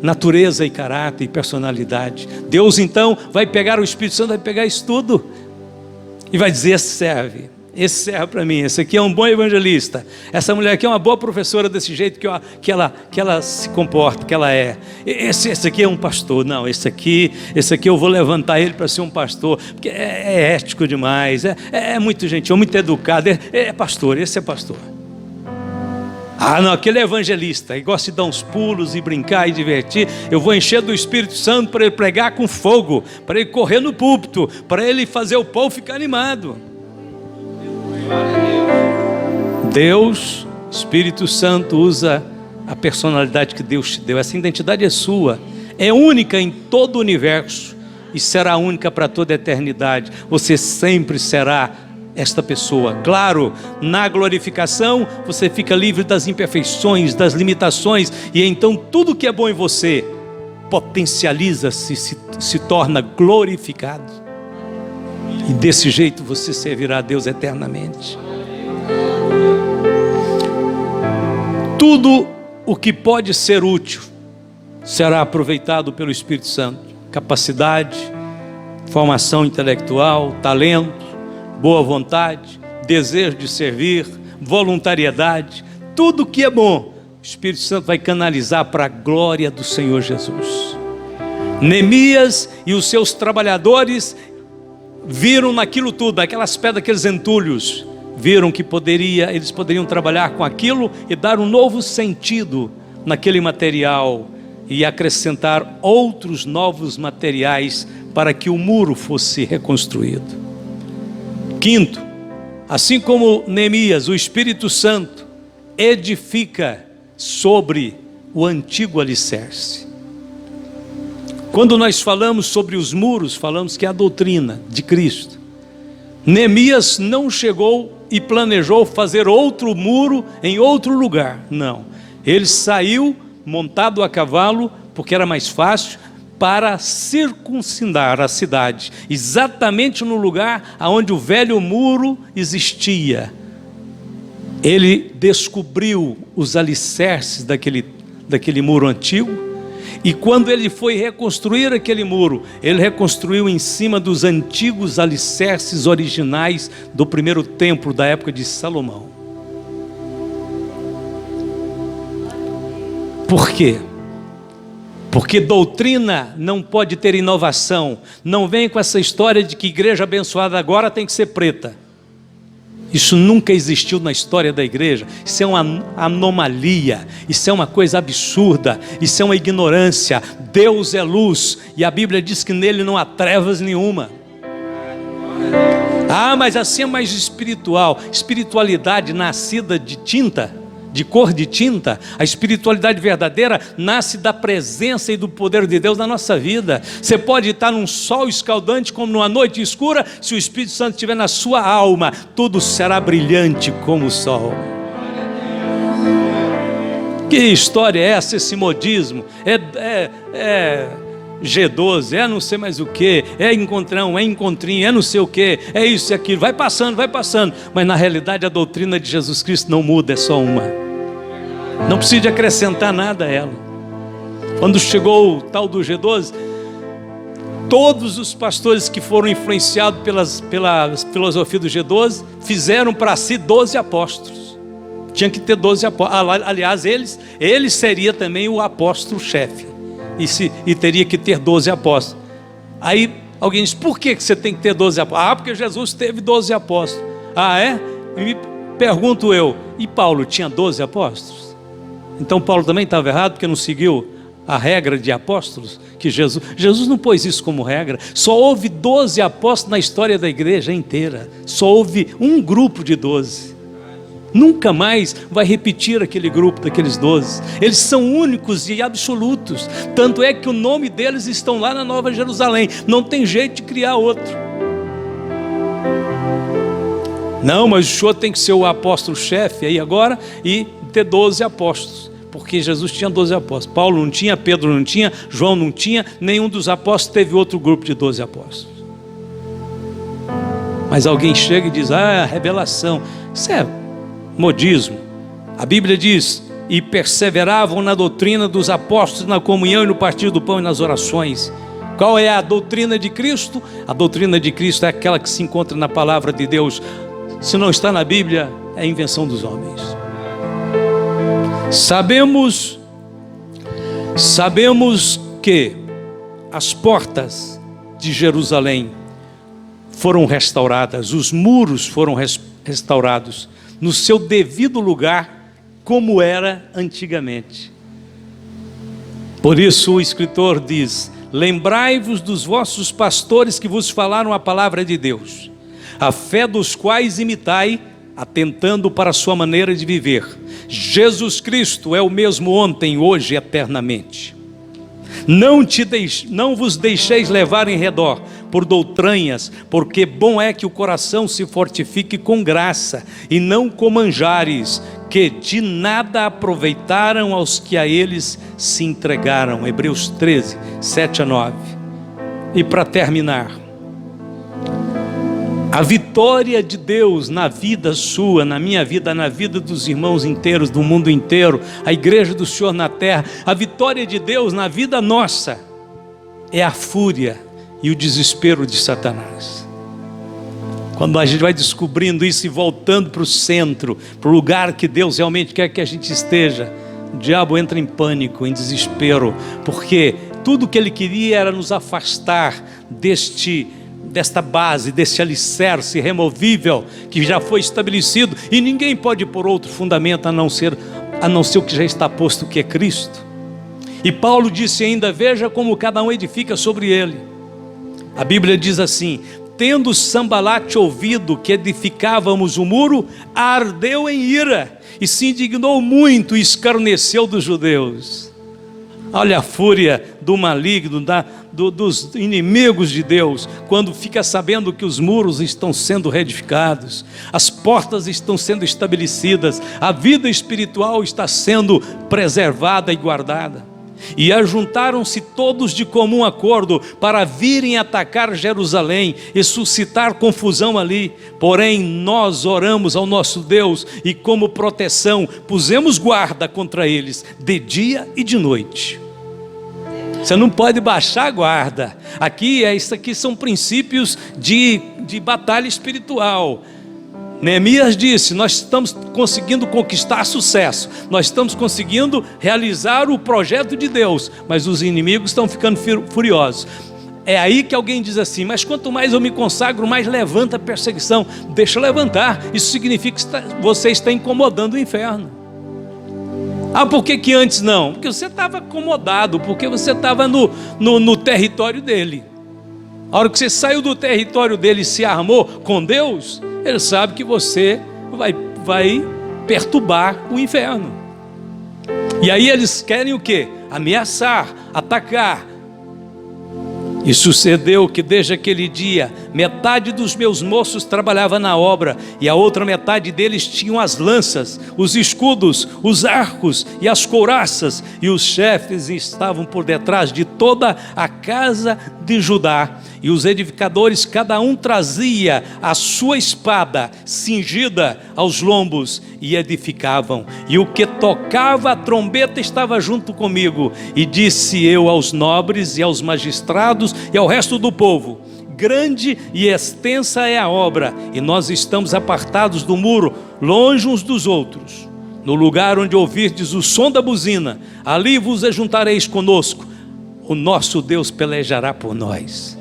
natureza e caráter e personalidade. Deus então vai pegar, o Espírito Santo vai pegar isso tudo e vai dizer: esse serve para mim, esse aqui é um bom evangelista, essa mulher aqui é uma boa professora, desse jeito que ela se comporta, que ela é. Esse aqui é um pastor. Não, esse aqui eu vou levantar ele para ser um pastor, porque é ético demais, é muito gentil, muito educado, é pastor, esse é pastor. Ah não, aquele é evangelista, ele gosta de dar uns pulos e brincar e divertir. Eu vou encher do Espírito Santo para ele pregar com fogo, para ele correr no púlpito, para ele fazer o povo ficar animado. Deus, Espírito Santo, usa a personalidade que Deus te deu. Essa identidade é sua, é única em todo o universo e será única para toda a eternidade. Você sempre será esta pessoa. Claro, na glorificação você fica livre das imperfeições, das limitações, e então tudo que é bom em você potencializa-se, se torna glorificado. E desse jeito você servirá a Deus eternamente. Tudo o que pode ser útil será aproveitado pelo Espírito Santo. Capacidade, formação intelectual, talento, boa vontade, desejo de servir, voluntariedade. Tudo que é bom, o Espírito Santo vai canalizar para a glória do Senhor Jesus. Neemias e os seus trabalhadores viram naquilo tudo, aquelas pedras, aqueles entulhos, viram que eles poderiam trabalhar com aquilo e dar um novo sentido naquele material e acrescentar outros novos materiais para que o muro fosse reconstruído. Quinto, assim como Neemias, o Espírito Santo edifica sobre o antigo alicerce. Quando nós falamos sobre os muros, falamos que é a doutrina de Cristo. Neemias não chegou e planejou fazer outro muro em outro lugar, não. Ele saiu montado a cavalo, porque era mais fácil, para circuncidar a cidade, exatamente no lugar onde o velho muro existia. Ele descobriu os alicerces daquele muro antigo, e quando ele foi reconstruir aquele muro, ele reconstruiu em cima dos antigos alicerces originais do primeiro templo da época de Salomão. Por quê? Porque doutrina não pode ter inovação. Não vem com essa história de que igreja abençoada agora tem que ser preta. Isso nunca existiu na história da igreja. Isso é uma anomalia, isso é uma coisa absurda, isso é uma ignorância. Deus é luz e a Bíblia diz que nele não há trevas nenhuma. Mas assim é mais espiritual. Espiritualidade nascida de tinta, de cor de tinta. A espiritualidade verdadeira nasce da presença e do poder de Deus na nossa vida. Você pode estar num sol escaldante como numa noite escura, se o Espírito Santo estiver na sua alma, tudo será brilhante como o sol. Que história é essa, esse modismo? É G12, é não sei mais o que, é encontrão, é encontrinho, é não sei o que, é isso e aquilo, vai passando, mas na realidade a doutrina de Jesus Cristo não muda, é só uma. Não precisa de acrescentar nada a ela. Quando chegou o tal do G12, todos os pastores que foram influenciados pela filosofia do G12 fizeram para si 12 apóstolos. Tinha que ter 12 apóstolos. Aliás, ele seria também o apóstolo-chefe. E teria que ter 12 apóstolos. Aí alguém diz, por que você tem que ter 12 apóstolos? Porque Jesus teve 12 apóstolos. É? E me pergunto eu, e Paulo tinha 12 apóstolos? Então Paulo também estava errado porque não seguiu a regra de apóstolos? Que Jesus não pôs isso como regra. Só houve 12 apóstolos na história da igreja inteira. Só houve um grupo de 12. Nunca mais vai repetir aquele grupo daqueles 12. Eles são únicos e absolutos. Tanto é que o nome deles estão lá na Nova Jerusalém. Não tem jeito de criar outro. Não, mas o senhor tem que ser o apóstolo-chefe aí agora e ter 12 apóstolos. Porque Jesus tinha 12 apóstolos. Paulo não tinha, Pedro não tinha, João não tinha, nenhum dos apóstolos teve outro grupo de 12 apóstolos. Mas alguém chega e diz, revelação. Isso é modismo. A Bíblia diz, e perseveravam na doutrina dos apóstolos, na comunhão e no partir do pão e nas orações. Qual é a doutrina de Cristo? A doutrina de Cristo é aquela que se encontra na palavra de Deus. Se não está na Bíblia, é invenção dos homens. Sabemos que as portas de Jerusalém foram restauradas, os muros foram restaurados no seu devido lugar, como era antigamente. Por isso o escritor diz, lembrai-vos dos vossos pastores que vos falaram a palavra de Deus, a fé dos quais imitai, atentando para a sua maneira de viver. Jesus Cristo é o mesmo ontem, hoje e eternamente. Não vos deixeis levar em redor por doutrinhas, porque bom é que o coração se fortifique com graça, e não com manjares, que de nada aproveitaram aos que a eles se entregaram. Hebreus 13, 7-9. E para terminar, a vitória de Deus na vida sua, na minha vida, na vida dos irmãos inteiros, do mundo inteiro, a igreja do Senhor na terra, a vitória de Deus na vida nossa, é a fúria e o desespero de Satanás. Quando a gente vai descobrindo isso e voltando para o centro, para o lugar que Deus realmente quer que a gente esteja, o diabo entra em pânico, em desespero, porque tudo que ele queria era nos afastar desta base, desse alicerce removível que já foi estabelecido, e ninguém pode pôr outro fundamento a não ser o que já está posto, que é Cristo. E Paulo disse ainda, veja como cada um edifica sobre ele. A Bíblia diz assim, tendo Sambalate ouvido que edificávamos o muro, ardeu em ira, e se indignou muito e escarneceu dos judeus. Olha a fúria do maligno, dos inimigos de Deus, quando fica sabendo que os muros estão sendo reedificados, as portas estão sendo estabelecidas, a vida espiritual está sendo preservada e guardada. E ajuntaram-se todos de comum acordo para virem atacar Jerusalém e suscitar confusão ali. Porém, nós oramos ao nosso Deus e, como proteção, pusemos guarda contra eles de dia e de noite. Você não pode baixar a guarda. Isso aqui são princípios de batalha espiritual. Neemias disse: nós estamos conseguindo conquistar sucesso, nós estamos conseguindo realizar o projeto de Deus, mas os inimigos estão ficando furiosos. É aí que alguém diz assim: mas quanto mais eu me consagro, mais levanta a perseguição. Deixa eu levantar. Isso significa que você está incomodando o inferno. Ah, por que antes não? Porque você estava acomodado, porque você estava no território dele. A hora que você saiu do território dele e se armou com Deus, ele sabe que você vai perturbar o inferno. E aí eles querem o quê? Ameaçar, atacar. E sucedeu que desde aquele dia, metade dos meus moços trabalhava na obra, e a outra metade deles tinham as lanças, os escudos, os arcos e as couraças, e os chefes estavam por detrás de toda a casa de Judá. E os edificadores, cada um trazia a sua espada cingida aos lombos e edificavam. E o que tocava a trombeta estava junto comigo. E disse eu aos nobres e aos magistrados e ao resto do povo: grande e extensa é a obra, e nós estamos apartados do muro, longe uns dos outros. No lugar onde ouvirdes o som da buzina, ali vos ajuntareis conosco. O nosso Deus pelejará por nós.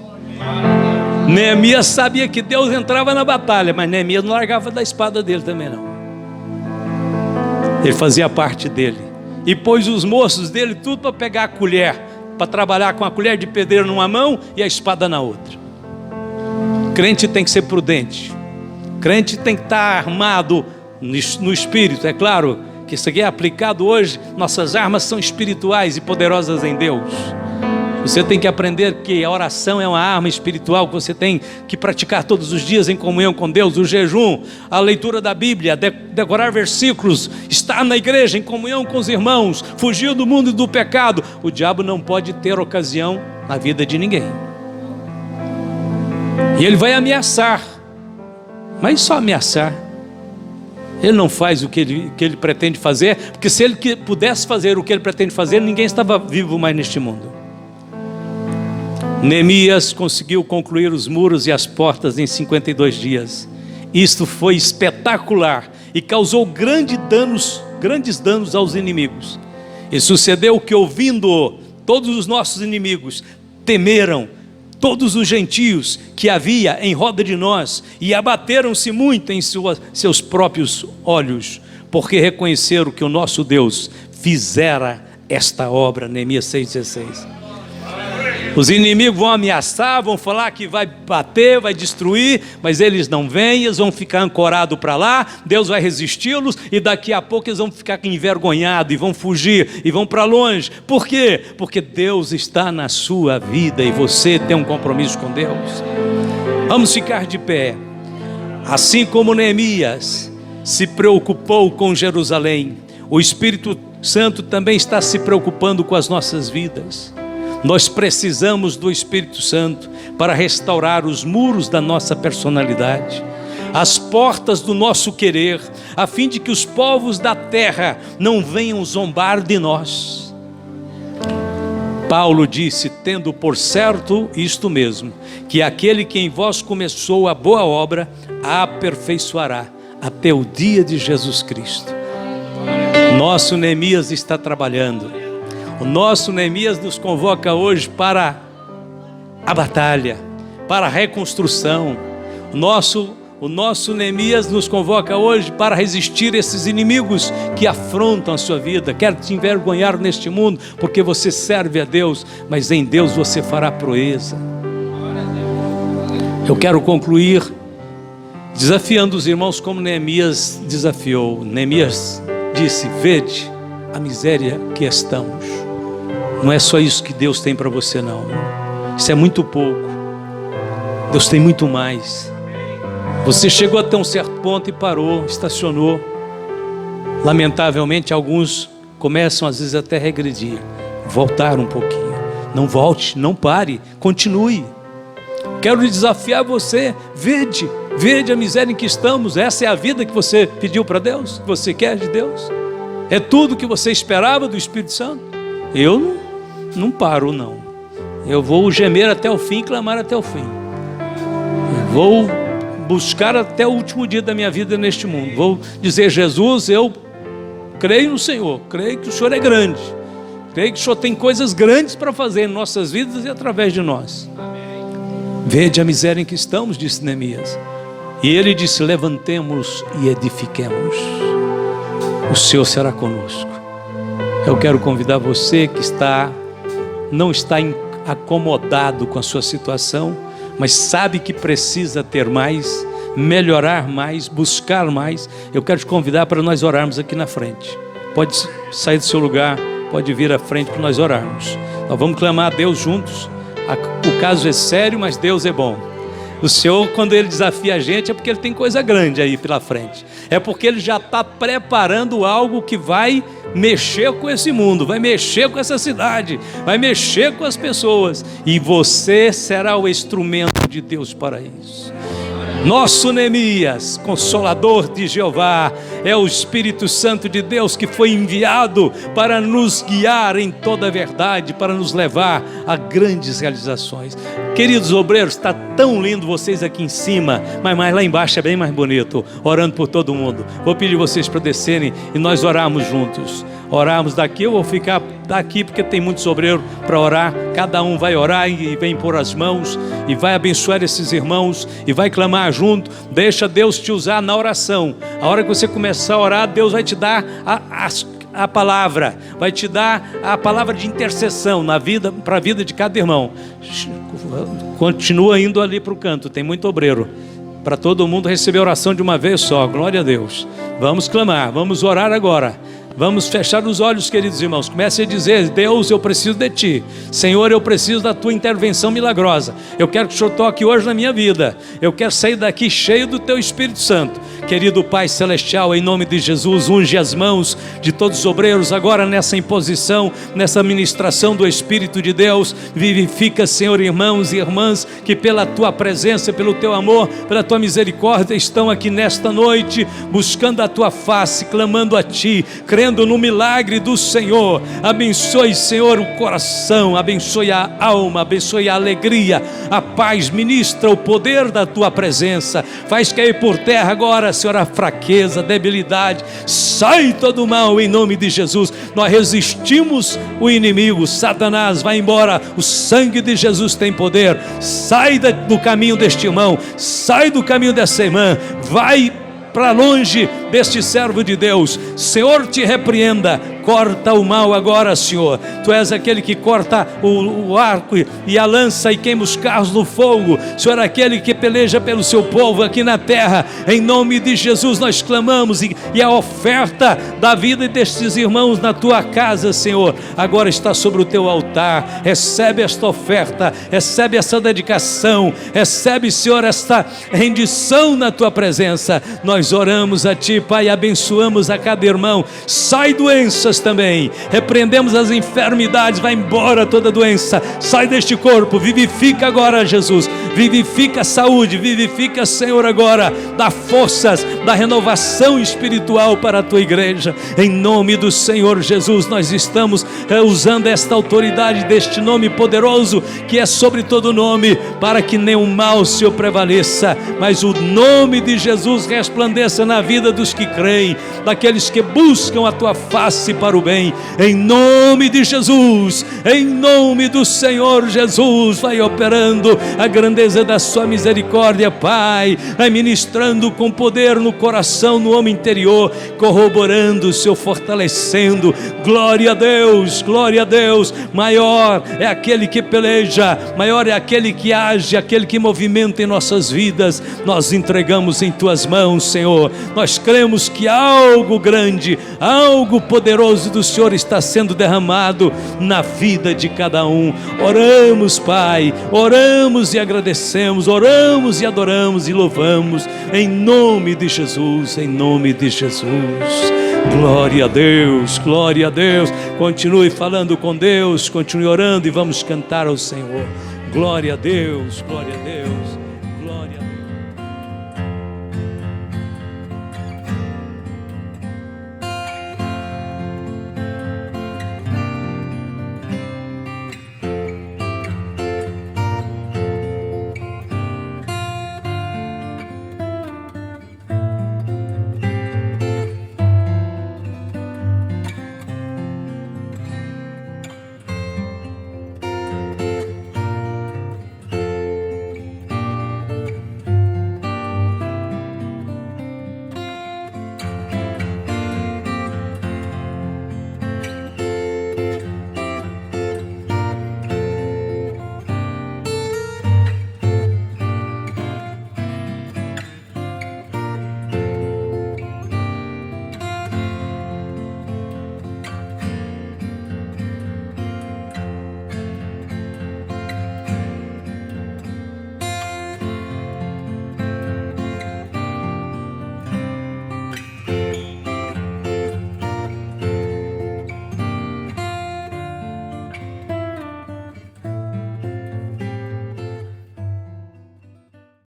Neemias sabia que Deus entrava na batalha, mas Neemias não largava da espada dele também não. Ele fazia parte dele e pôs os moços dele tudo para pegar a colher, para trabalhar com a colher de pedreiro numa mão e a espada na outra. Crente tem que ser prudente, crente tem que estar armado no espírito. É claro que isso aqui é aplicado hoje. Nossas armas são espirituais e poderosas em Deus. Você tem que aprender que a oração é uma arma espiritual que você tem que praticar todos os dias em comunhão com Deus. O jejum, a leitura da Bíblia, decorar versículos, estar na igreja em comunhão com os irmãos, fugir do mundo e do pecado. O diabo não pode ter ocasião na vida de ninguém. E ele vai ameaçar, mas só ameaçar. Ele não faz o que ele pretende fazer, porque se ele pudesse fazer o que ele pretende fazer, ninguém estava vivo mais neste mundo. Neemias conseguiu concluir os muros e as portas em 52 dias. Isto foi espetacular e causou grandes danos aos inimigos. E sucedeu que, ouvindo todos os nossos inimigos, temeram todos os gentios que havia em roda de nós, e abateram-se muito em seus próprios olhos, porque reconheceram que o nosso Deus fizera esta obra. Neemias 6,16. Os inimigos vão ameaçar, vão falar que vai bater, vai destruir, mas eles não vêm, eles vão ficar ancorados para lá. Deus vai resisti-los e daqui a pouco eles vão ficar envergonhados e vão fugir e vão para longe. Por quê? Porque Deus está na sua vida e você tem um compromisso com Deus. Vamos ficar de pé. Assim como Neemias se preocupou com Jerusalém, o Espírito Santo também está se preocupando com as nossas vidas. Nós precisamos do Espírito Santo para restaurar os muros da nossa personalidade, as portas do nosso querer, a fim de que os povos da terra não venham zombar de nós. Paulo disse: tendo por certo isto mesmo, que aquele que em vós começou a boa obra, a aperfeiçoará até o dia de Jesus Cristo. Nosso Neemias está trabalhando. O nosso Neemias nos convoca hoje para a batalha, para a reconstrução. O nosso Neemias nos convoca hoje para resistir a esses inimigos que afrontam a sua vida. Quero te envergonhar neste mundo, porque você serve a Deus, mas em Deus você fará proeza. Eu quero concluir desafiando os irmãos como Neemias desafiou. Neemias disse: vede a miséria que estamos. Não é só isso que Deus tem para você não. Isso é muito pouco. Deus tem muito mais. Você chegou até um certo ponto e parou, estacionou. Lamentavelmente alguns começam às vezes até a regredir. voltar um pouquinho. Não volte, não pare, continue. Quero desafiar você, vede a miséria em que estamos. Essa é a vida que você pediu para Deus, que você quer de Deus? É tudo que você esperava do Espírito Santo? Eu não paro, não. Eu vou gemer até o fim, clamar até o fim. Eu vou buscar até o último dia da minha vida neste mundo. Vou dizer: Jesus, eu creio no Senhor, creio que o Senhor é grande, creio que o Senhor tem coisas grandes para fazer em nossas vidas e através de nós. Vede a miséria em que estamos, disse Neemias. E ele disse: levantemos e edifiquemos. O Senhor será conosco. Eu quero convidar você que não está acomodado com a sua situação, mas sabe que precisa ter mais, melhorar mais, buscar mais. Eu quero te convidar para nós orarmos aqui na frente. Pode sair do seu lugar, pode vir à frente para nós orarmos. Nós vamos clamar a Deus juntos. O caso é sério, mas Deus é bom. O Senhor, quando Ele desafia a gente, é porque Ele tem coisa grande aí pela frente. É porque Ele já está preparando algo que vai mexer com esse mundo, vai mexer com essa cidade, vai mexer com as pessoas. E você será o instrumento de Deus para isso. Nosso Neemias, consolador de Jeová, é o Espírito Santo de Deus que foi enviado para nos guiar em toda a verdade, para nos levar a grandes realizações. Queridos obreiros, está tão lindo vocês aqui em cima, mas lá embaixo é bem mais bonito, orando por todo mundo. Vou pedir vocês para descerem e nós orarmos juntos. Orarmos daqui, eu vou ficar daqui porque tem muitos obreiros para orar. Cada um vai orar e vem pôr as mãos e vai abençoar esses irmãos e vai clamar junto. Deixa Deus te usar na oração. A hora que você começar a orar, Deus vai te dar a palavra, vai te dar a palavra de intercessão para a vida de cada irmão. Continua indo ali para o canto, tem muito obreiro, para todo mundo receber a oração de uma vez só. Glória a Deus. Vamos clamar, vamos orar agora. Vamos fechar os olhos, queridos irmãos. Comece a dizer: Deus, eu preciso de Ti. Senhor, eu preciso da Tua intervenção milagrosa. Eu quero que o Senhor toque hoje na minha vida. Eu quero sair daqui cheio do Teu Espírito Santo. Querido Pai Celestial, em nome de Jesus, unge as mãos de todos os obreiros agora nessa imposição, nessa ministração do Espírito de Deus. Vivifica, Senhor, irmãos e irmãs que pela Tua presença, pelo Teu amor, pela Tua misericórdia estão aqui nesta noite, buscando a Tua face, clamando a Ti, crendo no milagre do Senhor. Abençoe, Senhor, o coração, abençoe a alma, abençoe a alegria, a paz, ministra o poder da Tua presença. Faz cair por terra agora, Senhor, a fraqueza, a debilidade. Sai todo o mal em nome de Jesus. Nós resistimos o inimigo. Satanás, vai embora. O sangue de Jesus tem poder. Sai do caminho deste irmão, sai do caminho dessa irmã, vai para longe deste servo de Deus. Senhor, te repreenda. Corta o mal agora, Senhor. Tu és aquele que corta o arco e a lança e queima os carros no fogo. Senhor, aquele que peleja pelo seu povo aqui na terra. Em nome de Jesus nós clamamos, e a oferta da vida destes irmãos na tua casa, Senhor, agora está sobre o teu altar. Recebe esta oferta, recebe essa dedicação, recebe, Senhor, esta rendição na tua presença. Nós oramos a Ti, Pai, abençoamos a cada irmão. Sai doenças também, repreendemos as enfermidades, vai embora toda doença, sai deste corpo, vivifica agora, Jesus, vivifica a saúde, vivifica, Senhor, agora, dá forças, dá renovação espiritual para a Tua igreja, em nome do Senhor Jesus. Nós estamos usando esta autoridade deste nome poderoso, que é sobre todo nome, para que nenhum mal, Senhor, prevaleça, mas o nome de Jesus resplandeça na vida dos que creem, daqueles que buscam a Tua face para o bem, em nome de Jesus, em nome do Senhor Jesus. Vai operando a grandeza da Sua misericórdia, Pai, vai ministrando com poder no coração, no homem interior, corroborando, Senhor, fortalecendo. Glória a Deus, glória a Deus. Maior é aquele que peleja, maior é aquele que age, aquele que movimenta em nossas vidas. Nós entregamos em Tuas mãos, Senhor. Nós cremos que algo grande, algo poderoso do Senhor está sendo derramado na vida de cada um. Oramos, Pai, oramos e agradecemos, oramos e adoramos e louvamos, em nome de Jesus, em nome de Jesus. Glória a Deus, glória a Deus. Continue falando com Deus, continue orando e vamos cantar ao Senhor. Glória a Deus, glória a Deus.